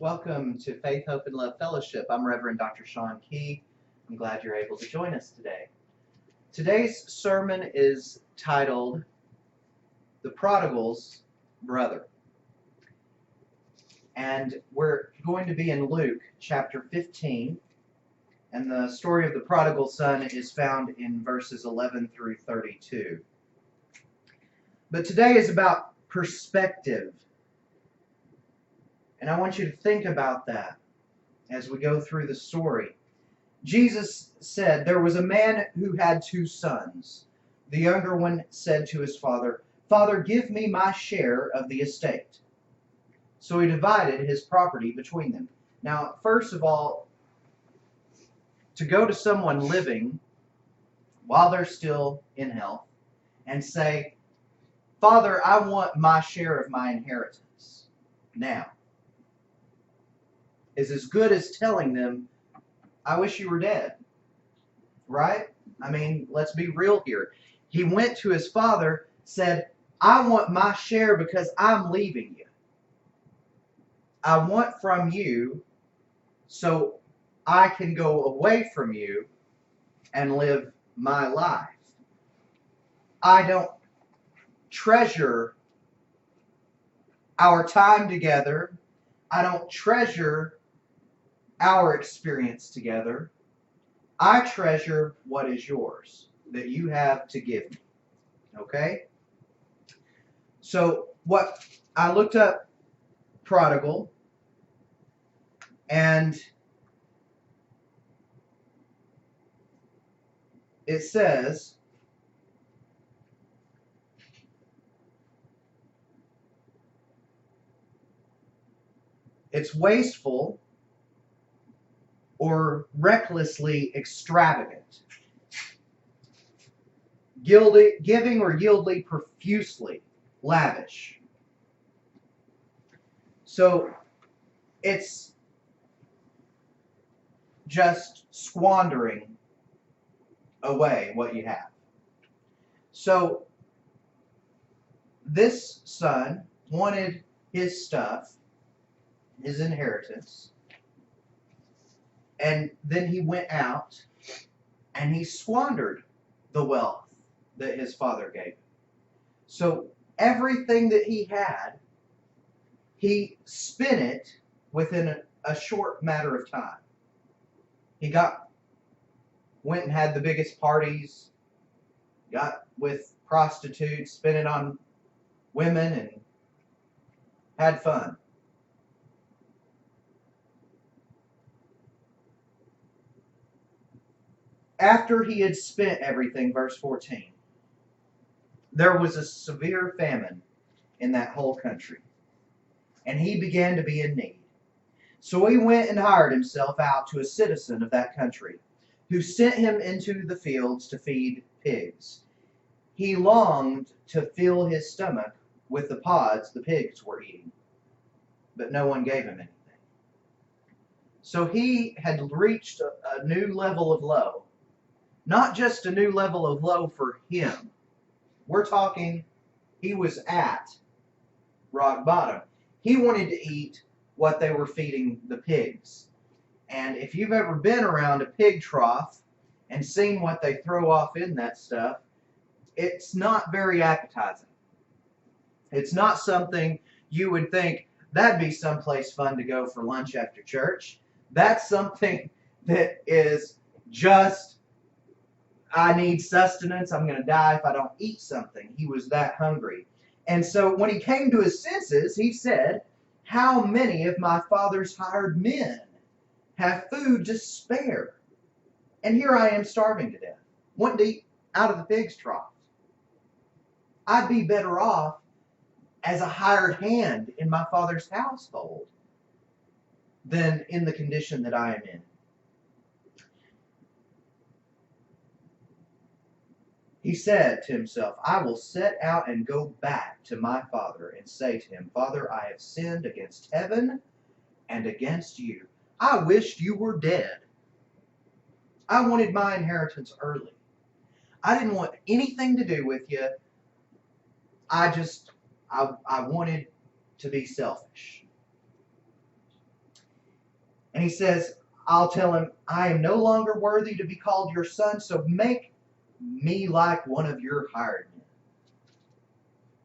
Welcome to Faith, Hope, and Love Fellowship. I'm Reverend Dr. Sean Key. I'm glad you're able to join us today. Today's sermon is titled, The Prodigal's Brother. And we're going to be in Luke chapter 15. And the story of the prodigal son is found in verses 11 through 32. But today is about perspective. And I want you to think about that as we go through the story. Jesus said, there was a man who had two sons. The younger one said to his father, "Father, give me my share of the estate." So he divided his property between them. Now, first of all, to go to someone living while they're still in health and say, "Father, I want my share of my inheritance now," is as good as telling them, "I wish you were dead." Right? I mean, let's be real here. He went to his father, said, "I want my share because I'm leaving you. I want from you so I can go away from you and live my life. I don't treasure our time together. I don't treasure our experience together. I treasure what is yours that you have to give me." Okay? So what I looked up prodigal, and it says it's wasteful or recklessly extravagant, giving or yieldly profusely lavish. So it's just squandering away what you have. So this son wanted his stuff, his inheritance, and then he went out and he squandered the wealth that his father gave him. So everything that he had, he spent it within a short matter of time. He went and had the biggest parties, got with prostitutes, spent it on women, and had fun. After he had spent everything, verse 14, there was a severe famine in that whole country, and he began to be in need. So he went and hired himself out to a citizen of that country, who sent him into the fields to feed pigs. He longed to fill his stomach with the pods the pigs were eating, but no one gave him anything. So he had reached a new level of low. Not just a new level of low for him. We're talking he was at rock bottom. He wanted to eat what they were feeding the pigs. And if you've ever been around a pig trough and seen what they throw off in that stuff, it's not very appetizing. It's not something you would think, that'd be someplace fun to go for lunch after church. That's something that is just, I need sustenance. I'm going to die if I don't eat something. He was that hungry. And so when he came to his senses, he said, "How many of my father's hired men have food to spare? And here I am starving to death, wanting to eat out of the pig's trough. I'd be better off as a hired hand in my father's household than in the condition that I am in." He said to himself, "I will set out and go back to my father and say to him, 'Father, I have sinned against heaven and against you. I wished you were dead. I wanted my inheritance early. I didn't want anything to do with you. I wanted to be selfish.'" And he says, I'll tell him, I am no longer worthy to be called your son, so make me like one of your hired men.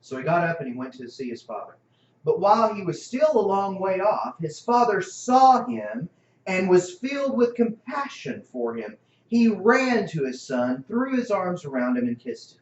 So he got up and he went to see his father. But while he was still a long way off, his father saw him and was filled with compassion for him. He ran to his son, threw his arms around him, and kissed him.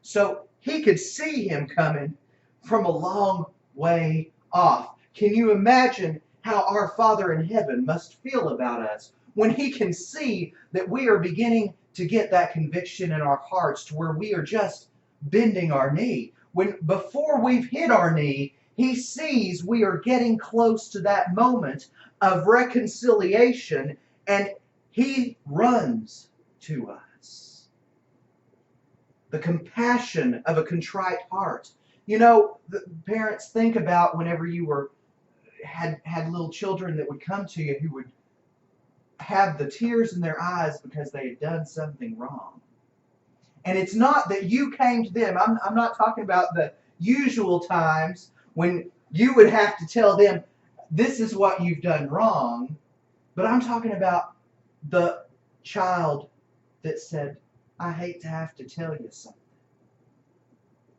So he could see him coming from a long way off. Can you imagine how our Father in heaven must feel about us when he can see that we are beginning to get that conviction in our hearts to where we are just bending our knee? When before we've hit our knee, he sees we are getting close to that moment of reconciliation, and he runs to us. The compassion of a contrite heart. You know, the parents, think about whenever you had little children that would come to you who would have the tears in their eyes because they had done something wrong. And it's not that you came to them. I'm not talking about the usual times when you would have to tell them, this is what you've done wrong. But I'm talking about the child that said, I hate to have to tell you something.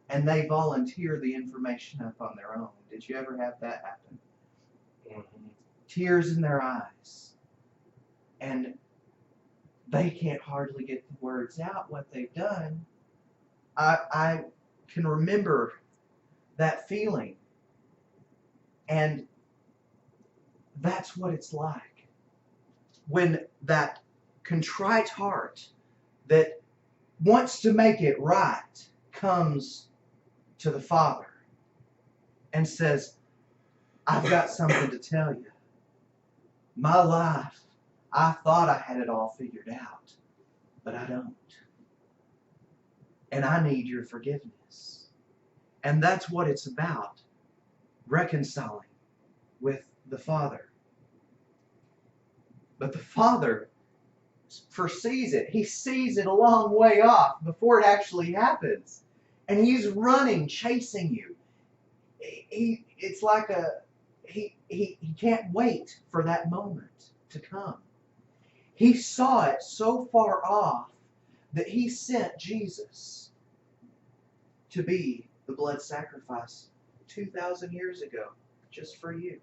And they volunteer the information up on their own. Did you ever have that happen? Mm-hmm. Tears in their eyes. And they can't hardly get the words out what they've done. I can remember that feeling. And that's what it's like when that contrite heart that wants to make it right comes to the Father and says, I've got something to tell you. My life, I thought I had it all figured out, but I don't. And I need your forgiveness. And that's what it's about, reconciling with the Father. But the Father foresees it. He sees it a long way off before it actually happens. And he's running, chasing you. It's like he can't wait for that moment to come. He saw it so far off that he sent Jesus to be the blood sacrifice 2,000 years ago, just for you.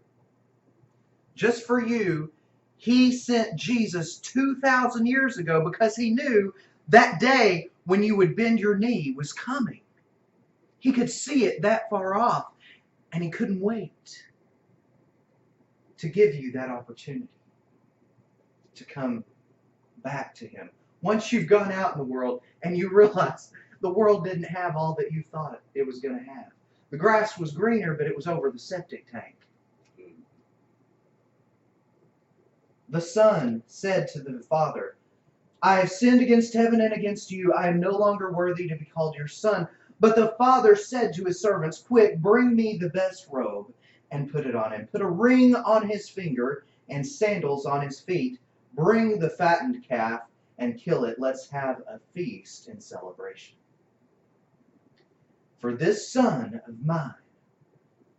Just for you, he sent Jesus 2,000 years ago because he knew that day when you would bend your knee was coming. He could see it that far off, and he couldn't wait to give you that opportunity to come back to him. Once you've gone out in the world and you realize the world didn't have all that you thought it was going to have. The grass was greener, but it was over the septic tank. The son said to the father, I have sinned against heaven and against you. I am no longer worthy to be called your son. But the father said to his servants, quick, bring me the best robe and put it on him. Put a ring on his finger and sandals on his feet. Bring the fattened calf and kill it. Let's have a feast in celebration. For this son of mine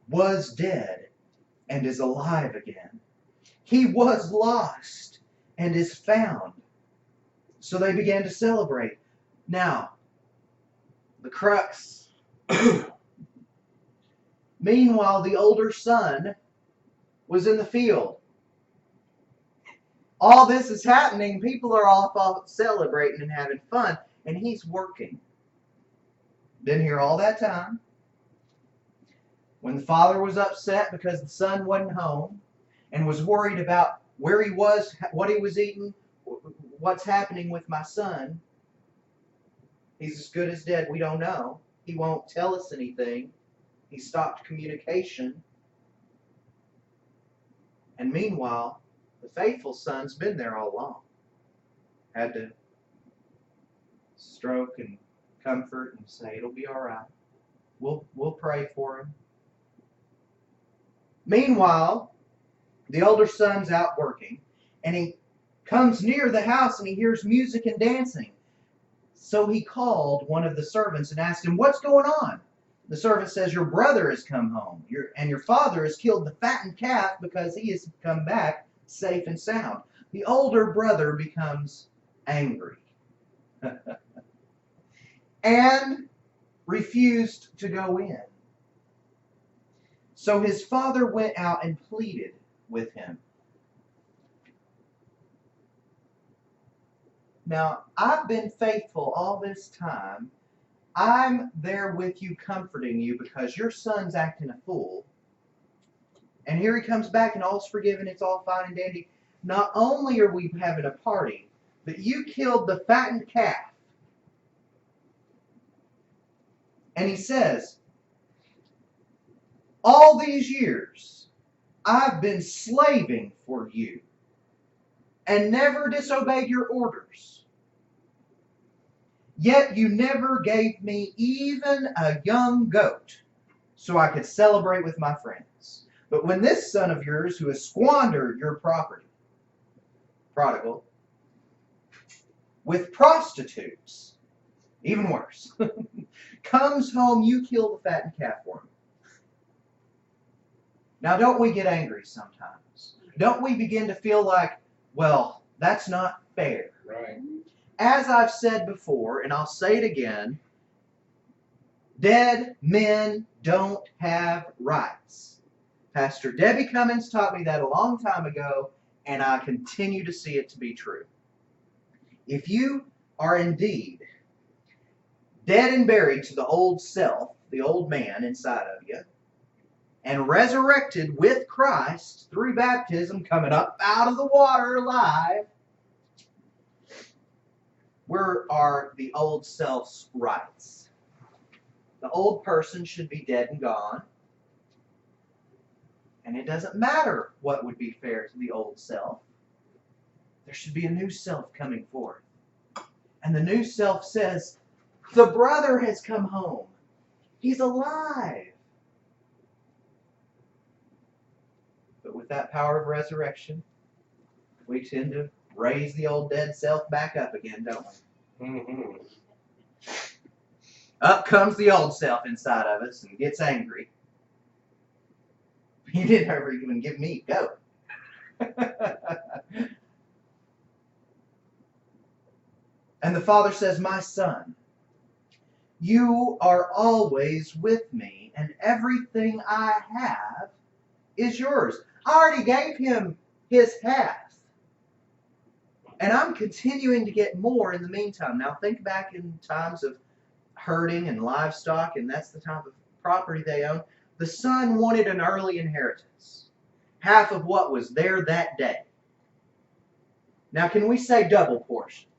was dead and is alive again. He was lost and is found. So they began to celebrate. Now, the crux. Meanwhile, the older son was in the field. All this is happening. People are all celebrating and having fun. And he's working. Been here all that time. When the father was upset because the son wasn't home and was worried about where he was, what he was eating, what's happening with my son, he's as good as dead. We don't know. He won't tell us anything. He stopped communication. And meanwhile, the faithful son's been there all along. Had to stroke and comfort and say, it'll be all right. We'll pray for him. Meanwhile, the older son's out working, and he comes near the house and he hears music and dancing. So he called one of the servants and asked him, what's going on? The servant says, your brother has come home, and your father has killed the fattened calf because he has come back safe and sound. The older brother becomes angry and refused to go in. So his father went out and pleaded with him. Now, I've been faithful all this time. I'm there with you, comforting you, because your son's acting a fool. And here he comes back and all's forgiven. It's all fine and dandy. Not only are we having a party, but you killed the fattened calf. And he says, all these years, I've been slaving for you and never disobeyed your orders. Yet you never gave me even a young goat so I could celebrate with my friends. But when this son of yours, who has squandered your property, prodigal, with prostitutes, even worse, comes home, you kill the fattened calf for him. Now, don't we get angry sometimes? Don't we begin to feel like, well, that's not fair? Right. As I've said before, and I'll say it again, dead men don't have rights. Pastor Debbie Cummins taught me that a long time ago, and I continue to see it to be true. If you are indeed dead and buried to the old self, the old man inside of you, and resurrected with Christ through baptism, coming up out of the water alive, where are the old self's rights? The old person should be dead and gone. And it doesn't matter what would be fair to the old self. There should be a new self coming forth. And the new self says, the brother has come home. He's alive. But with that power of resurrection, we tend to raise the old dead self back up again, don't we? Mm-hmm. Up comes the old self inside of us and gets angry. You didn't ever even give me a go. And the father says, my son, you are always with me, and everything I have is yours. I already gave him his half. And I'm continuing to get more in the meantime. Now think back in times of herding and livestock, and that's the type of property they own. The son wanted an early inheritance. Half of what was there that day. Now can we say double portion?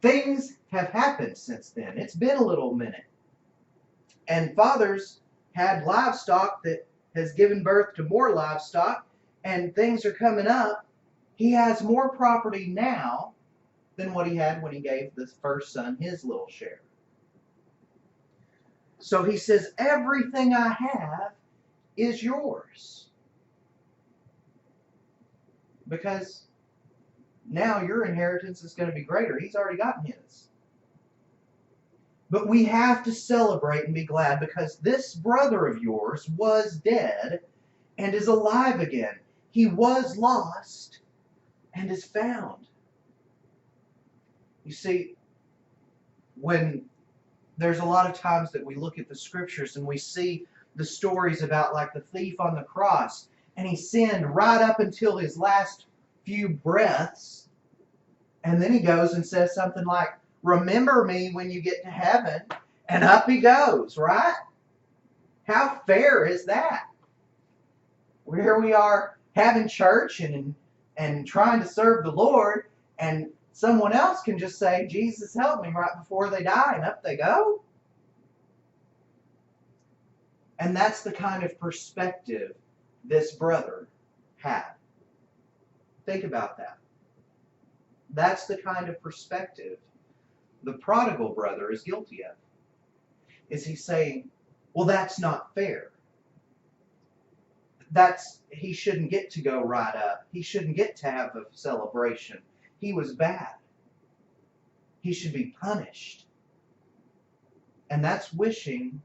Things have happened since then. It's been a little minute. And fathers had livestock that has given birth to more livestock, and things are coming up. He has more property now than what he had when he gave the first son his little share. So he says, everything I have is yours. Because now your inheritance is going to be greater. He's already gotten his. But we have to celebrate and be glad, because this brother of yours was dead and is alive again. He was lost and is found. You see, when there's a lot of times that we look at the scriptures and we see the stories about like the thief on the cross, and he sinned right up until his last few breaths, and then he goes and says something like, remember me when you get to heaven, and up he goes, right? How fair is that? Here we are having church and trying to serve the Lord, and someone else can just say, Jesus help me, right before they die, and up they go. And that's the kind of perspective this brother had. Think about that. That's the kind of perspective the prodigal brother is guilty of. Is he saying, well, that's not fair. He shouldn't get to go right up. He shouldn't get to have a celebration. He was bad. He should be punished. And that's wishing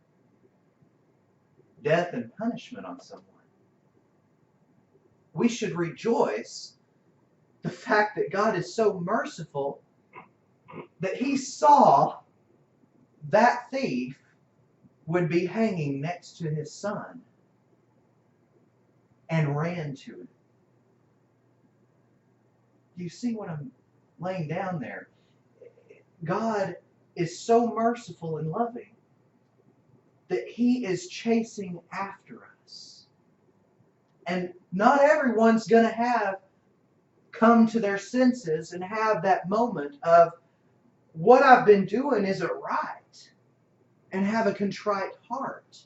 death and punishment on someone. we should rejoice the fact that God is so merciful that he saw that thief would be hanging next to his son and ran to it. You see what I'm laying down there? God is so merciful and loving that he is chasing after us. And not everyone's going to have come to their senses and have that moment of, what I've been doing isn't right, and have a contrite heart.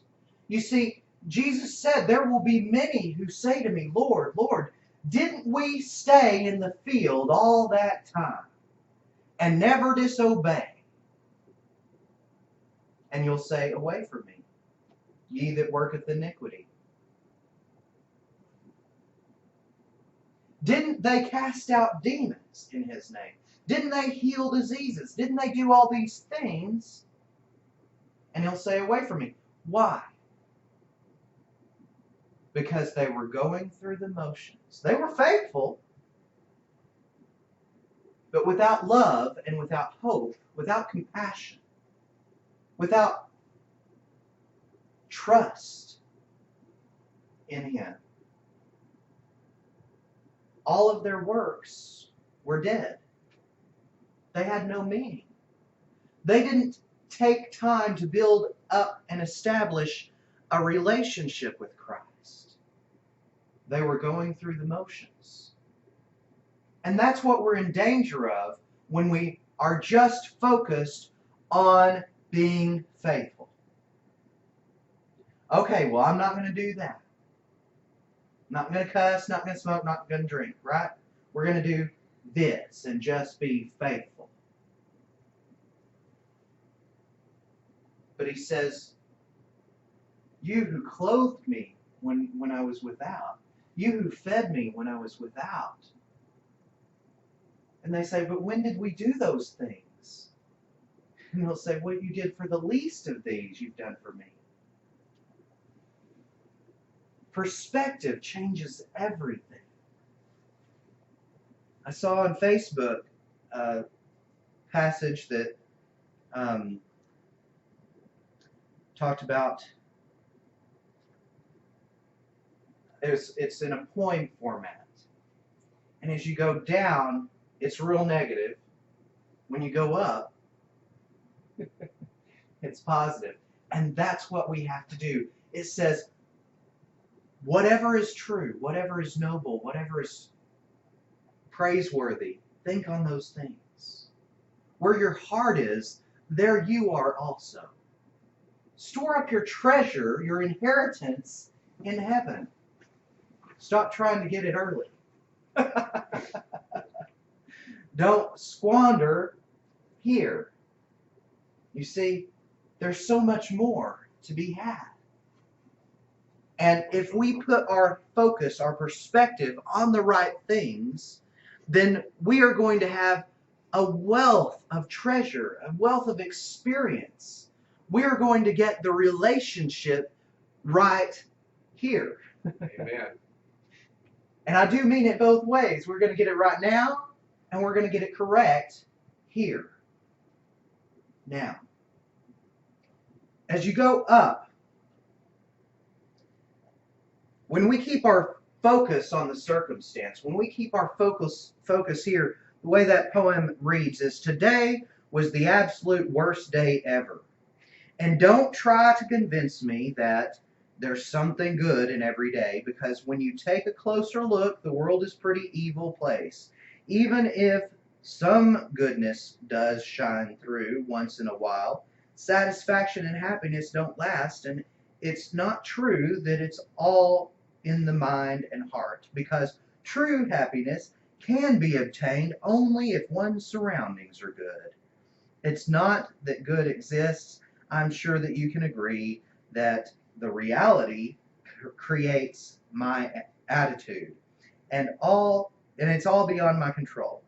You see, Jesus said, there will be many who say to me, Lord, Lord, didn't we stay in the field all that time and never disobey? And you'll say, away from me, ye that worketh iniquity. Didn't they cast out demons in his name? Didn't they heal diseases? Didn't they do all these things? And he'll say, away from me. Why? Because they were going through the motions. They were faithful, but without love and without hope, without compassion, without trust in him. All of their works were dead. They had no meaning. They didn't take time to build up and establish a relationship with Christ. They were going through the motions. And that's what we're in danger of when we are just focused on being faithful. Okay, well, I'm not going to do that. Not going to cuss, not going to smoke, not going to drink, right? We're going to do this and just be faithful. But he says, you who clothed me when I was without, you who fed me when I was without. And they say, but when did we do those things? And he'll say, what you did for the least of these, you've done for me. Perspective changes everything. I saw on Facebook a passage that talked about, it's in a poem format. And as you go down, it's real negative. When you go up, it's positive. And that's what we have to do. It says, whatever is true, whatever is noble, whatever is praiseworthy, think on those things. Where your heart is, there you are also. Store up your treasure, your inheritance in heaven. Stop trying to get it early. Don't squander here. You see, there's so much more to be had. And if we put our focus, our perspective on the right things, then we are going to have a wealth of treasure, a wealth of experience. We are going to get the relationship right here. Amen. And I do mean it both ways. We're going to get it right now, and we're going to get it correct here. Now, as you go up, when we keep our focus on the circumstance, when we keep our focus here, the way that poem reads is, today was the absolute worst day ever. And don't try to convince me that there's something good in every day, because when you take a closer look, the world is a pretty evil place. Even if some goodness does shine through once in a while, satisfaction and happiness don't last, and it's not true that it's all in the mind and heart, because true happiness can be obtained only if one's surroundings are good. It's not that good exists. I'm sure that you can agree that the reality creates my attitude, and it's all beyond my control.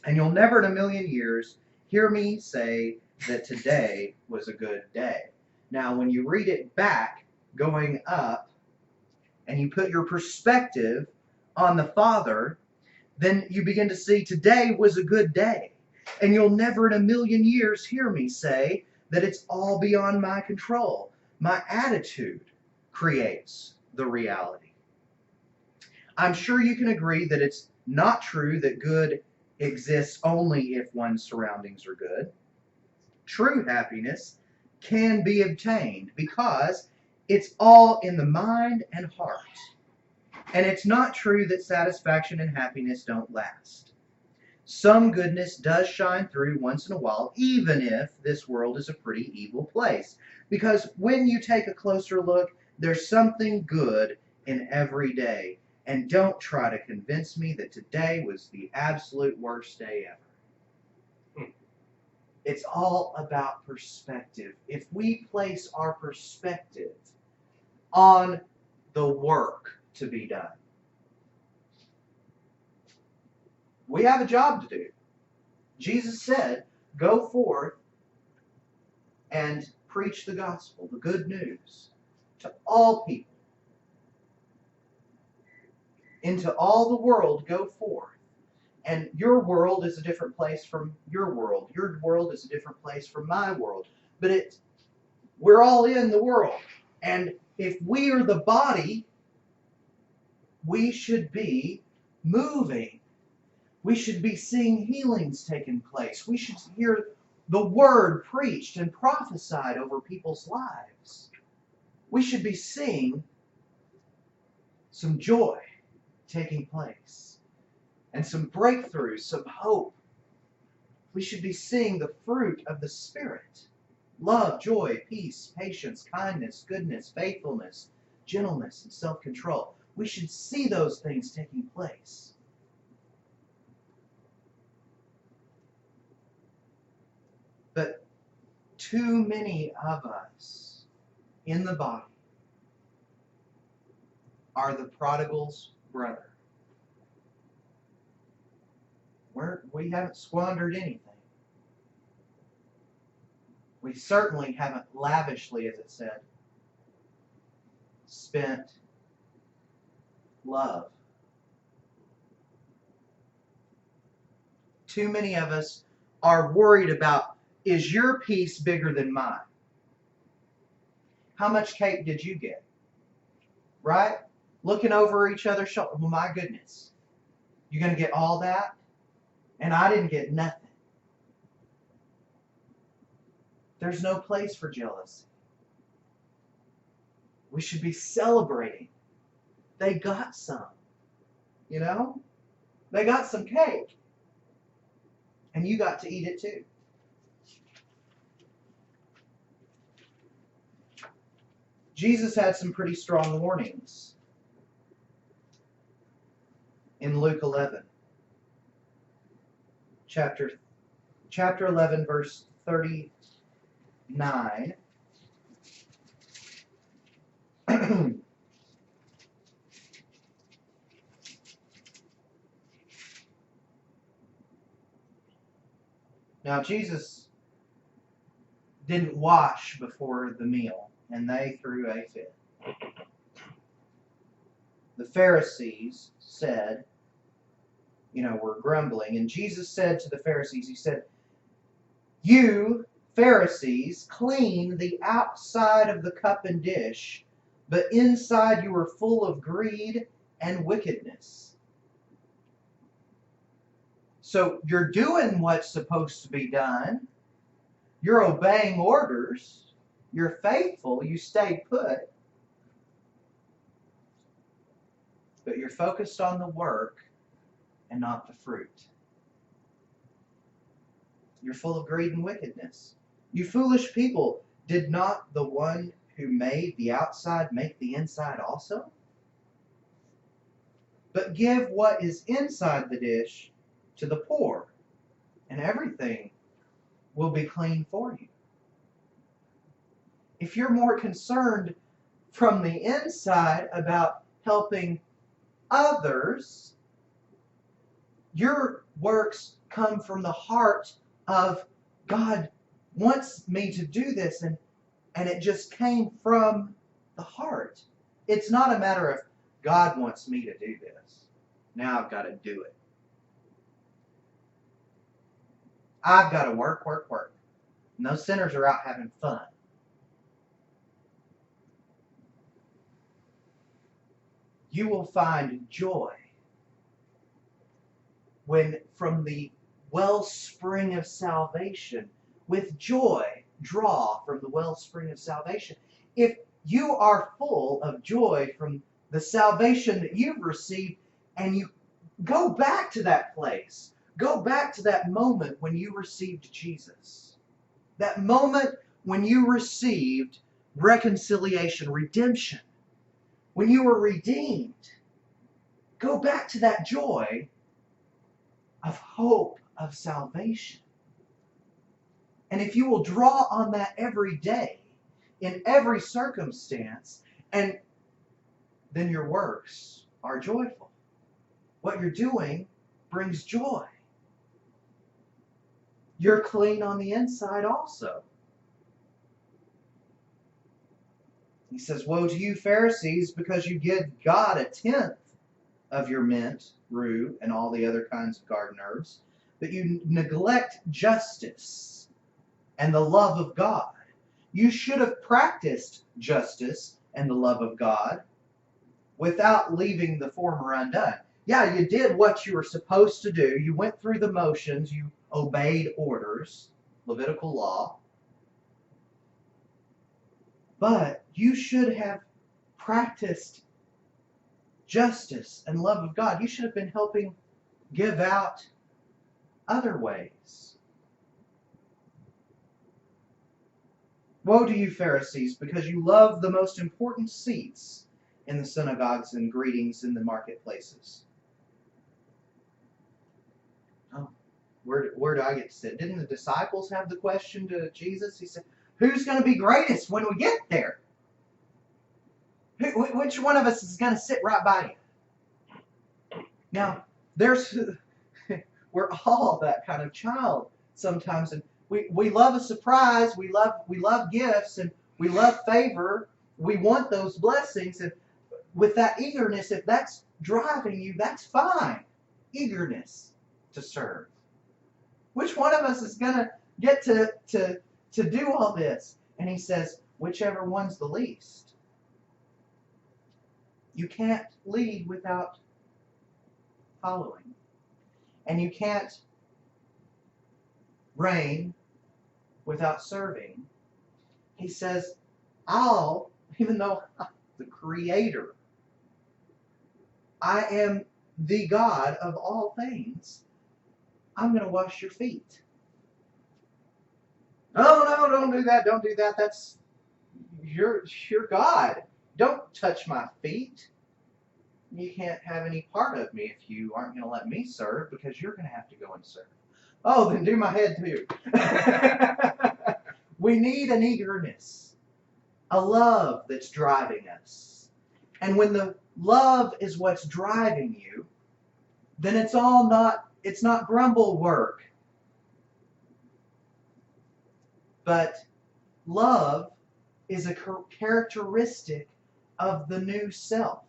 And you'll never in a million years hear me say that today was a good day. Now, when you read it back, going up, and you put your perspective on the Father, then you begin to see today was a good day. And you'll never in a million years hear me say that it's all beyond my control. My attitude creates the reality. I'm sure you can agree that it's not true that good exists only if one's surroundings are good. True happiness can be obtained because it's all in the mind and heart. And it's not true that satisfaction and happiness don't last. Some goodness does shine through once in a while, even if this world is a pretty evil place. Because when you take a closer look, there's something good in every day. And don't try to convince me that today was the absolute worst day ever. It's all about perspective. If we place our perspective on the work to be done, we have a job to do. Jesus said, go forth and preach the gospel, the good news, to all people. Into all the world go forth. And your world is a different place from your world. Your world is a different place from my world. But we're all in the world. And if we are the body, we should be moving. We should be seeing healings taking place. We should hear the word preached and prophesied over people's lives. We should be seeing some joy taking place. And some breakthroughs, some hope. We should be seeing the fruit of the Spirit. Love, joy, peace, patience, kindness, goodness, faithfulness, gentleness, and self-control. We should see those things taking place. But too many of us in the body are the prodigal's brother. We haven't squandered anything. We certainly haven't lavishly, as it said, spent love. Too many of us are worried about, is your piece bigger than mine? How much cake did you get? Right? Looking over each other's shoulder. Well, my goodness. You're going to get all that? And I didn't get nothing. There's no place for jealousy. We should be celebrating. They got some. You know? They got some cake. And you got to eat it too. Jesus had some pretty strong warnings in Luke 11. Chapter 11, verse 39. Now, Jesus didn't wash before the meal, and they threw a fit. The Pharisees said, were grumbling. And Jesus said to the Pharisees, he said, you Pharisees clean the outside of the cup and dish, but inside you are full of greed and wickedness. So you're doing what's supposed to be done. You're obeying orders. You're faithful. You stay put. But you're focused on the work and not the fruit. You're full of greed and wickedness. You foolish people, did not the one who made the outside make the inside also? But give what is inside the dish to the poor, and everything will be clean for you. If you're more concerned from the inside about helping others, your works come from the heart of God wants me to do this, and it just came from the heart. It's not a matter of God wants me to do this. Now I've got to do it. I've got to work, work, work. And those sinners are out having fun. You will find joy when from the wellspring of salvation, with joy, draw from the wellspring of salvation. If you are full of joy from the salvation that you've received, and you go back to that place, go back to that moment when you received Jesus, that moment when you received reconciliation, redemption, when you were redeemed, go back to that joy of hope, of salvation. And if you will draw on that every day, in every circumstance, and then your works are joyful. What you're doing brings joy. You're clean on the inside also. He says, woe to you, Pharisees, because you give God a tenth of your mint, rue, and all the other kinds of garden herbs, but you neglect justice and the love of God. You should have practiced justice and the love of God without leaving the former undone. Yeah, you did what you were supposed to do. You went through the motions. You obeyed orders, Levitical law. But you should have practiced justice and love of God. You should have been helping give out other ways. Woe to you, Pharisees, because you love the most important seats in the synagogues and greetings in the marketplaces. Oh, where do I get to sit? Didn't the disciples have the question to Jesus? He said, who's going to be greatest when we get there? Which one of us is going to sit right by you? Now, we're all that kind of child sometimes, and we love a surprise, we love gifts, and we love favor. We want those blessings, and with that eagerness, if that's driving you, that's fine. Eagerness to serve. Which one of us is going to get to do all this? And he says, whichever one's the least. You can't lead without following. And you can't reign without serving. He says, even though I'm the creator, I am the God of all things, I'm going to wash your feet. No, don't do that. Don't do that. That's your God. Don't touch my feet. You can't have any part of me if you aren't going to let me serve, because you're going to have to go and serve. Oh, then do my head too. We need an eagerness, a love that's driving us. And when the love is what's driving you, then it's not grumble work. But love is a characteristic of the new self,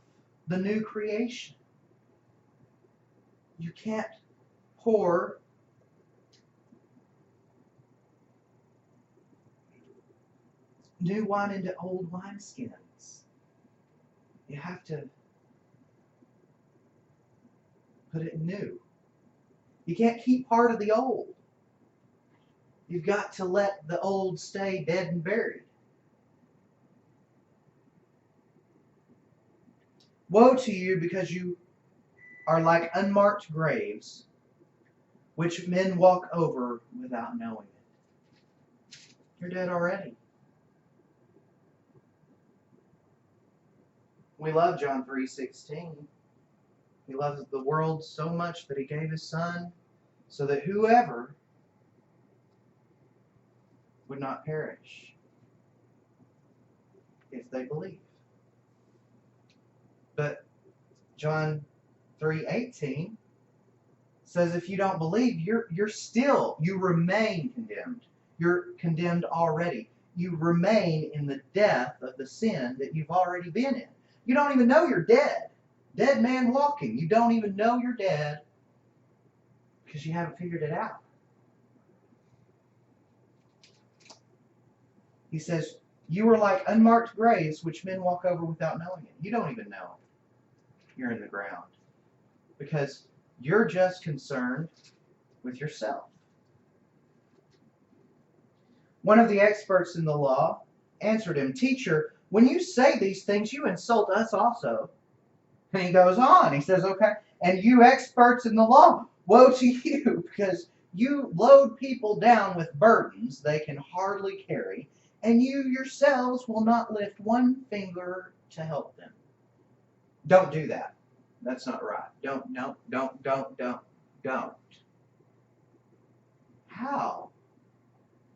the new creation. You can't pour new wine into old wineskins. You have to put it new. You can't keep part of the old. You've got to let the old stay dead and buried. Woe to you, because you are like unmarked graves, which men walk over without knowing it. You're dead already. We love John 3:16. He loves the world so much that he gave his Son, so that whoever would not perish if they believe. But John 3:18 says, if you don't believe, you remain condemned. You're condemned already. You remain in the death of the sin that you've already been in. You don't even know you're dead. Dead man walking. You don't even know you're dead because you haven't figured it out. He says, you are like unmarked graves which men walk over without knowing it. You don't even know you're in the ground because you're just concerned with yourself. One of the experts in the law answered him, Teacher, when you say these things, you insult us also. And he goes on. He says, okay, and you experts in the law, woe to you, because you load people down with burdens they can hardly carry, and you yourselves will not lift one finger to help them. Don't do that. That's not right. Don't. How?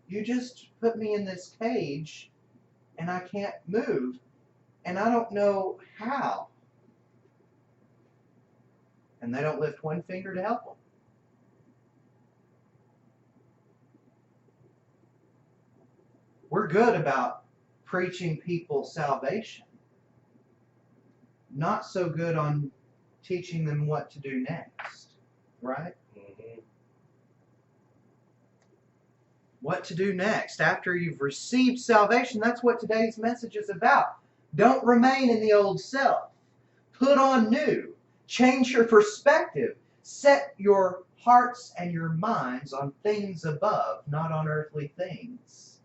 You just put me in this cage, and I can't move, and I don't know how. And they don't lift one finger to help them. We're good about preaching people salvation. Not so good on teaching them what to do next. Right? Mm-hmm. What to do next after you've received salvation. That's what today's message is about. Don't remain in the old self. Put on new. Change your perspective. Set your hearts and your minds on things above, not on earthly things.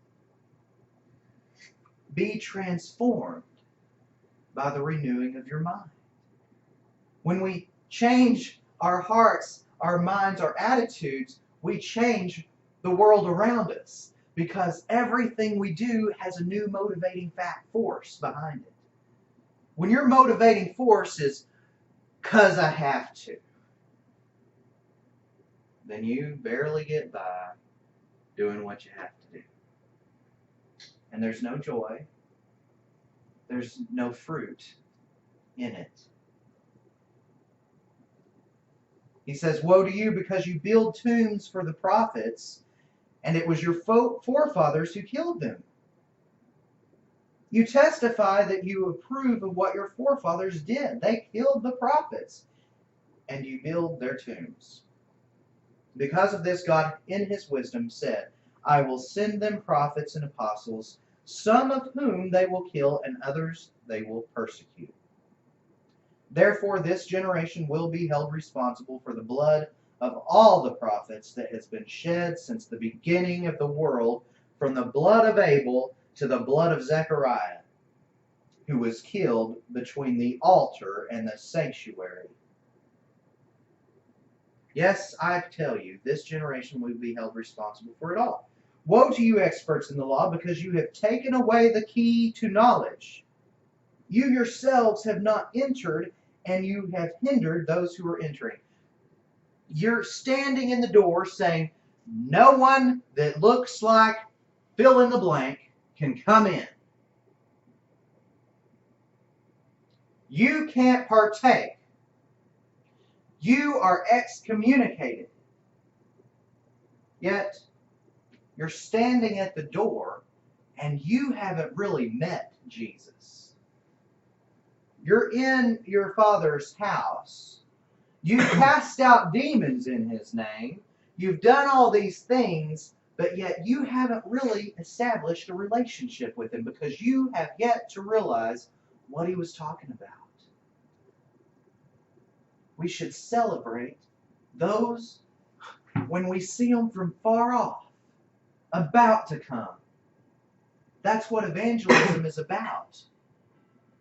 Be transformed by the renewing of your mind. When we change our hearts, our minds, our attitudes, we change the world around us because everything we do has a new motivating force behind it. When your motivating force is because I have to, then you barely get by doing what you have to do. And there's no joy. There's no fruit in it. He says, woe to you because you build tombs for the prophets, and it was your forefathers who killed them. You testify that you approve of what your forefathers did. They killed the prophets, and you build their tombs. Because of this, God, in his wisdom, said, I will send them prophets and apostles, some of whom they will kill, and others they will persecute. Therefore, this generation will be held responsible for the blood of all the prophets that has been shed since the beginning of the world, from the blood of Abel to the blood of Zechariah, who was killed between the altar and the sanctuary. Yes, I tell you, this generation will be held responsible for it all. Woe to you, experts in the law, because you have taken away the key to knowledge. You yourselves have not entered, and you have hindered those who are entering. You're standing in the door saying, no one that looks like fill in the blank can come in. You can't partake. You are excommunicated. Yet, you're standing at the door and you haven't really met Jesus. You're in your Father's house. You've cast out demons in his name. You've done all these things, but yet you haven't really established a relationship with him because you have yet to realize what he was talking about. We should celebrate those when we see them from far off, about to come. That's what evangelism is about.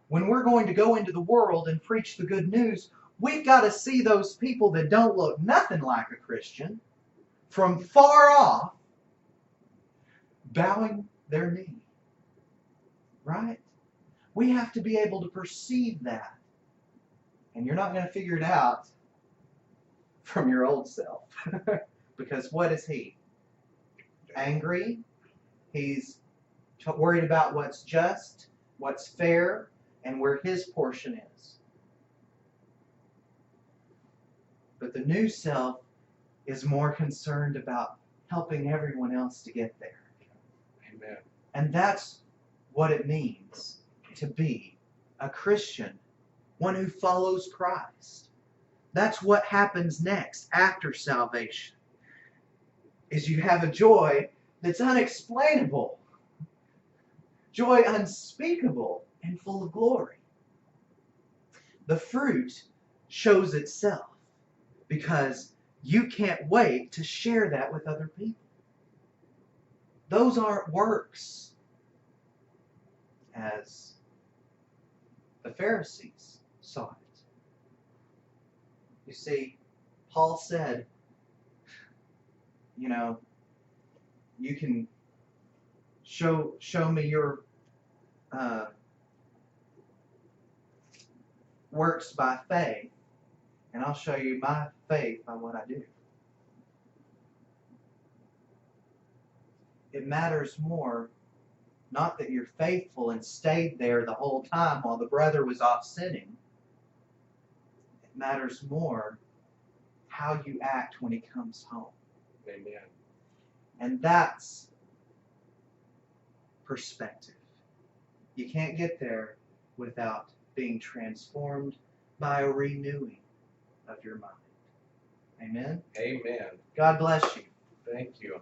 When we're going to go into the world and preach the good news, we've got to see those people that don't look nothing like a Christian from far off bowing their knee. Right? We have to be able to perceive that. And you're not going to figure it out from your old self. Because what is he? Angry. He's worried about what's just, what's fair, and where his portion is. But the new self is more concerned about helping everyone else to get there. Amen. And that's what it means to be a Christian one who follows Christ. That's what happens next after salvation. Is you have a joy that's unexplainable. Joy unspeakable and full of glory. The fruit shows itself because you can't wait to share that with other people. Those aren't works as the Pharisees saw it. You see, Paul said, you can show me your works by faith, and I'll show you my faith by what I do. It matters more not that you're faithful and stayed there the whole time while the brother was off sinning. It matters more how you act when he comes home. Amen. And that's perspective. You can't get there without being transformed by a renewing of your mind. Amen? Amen. God bless you. Thank you.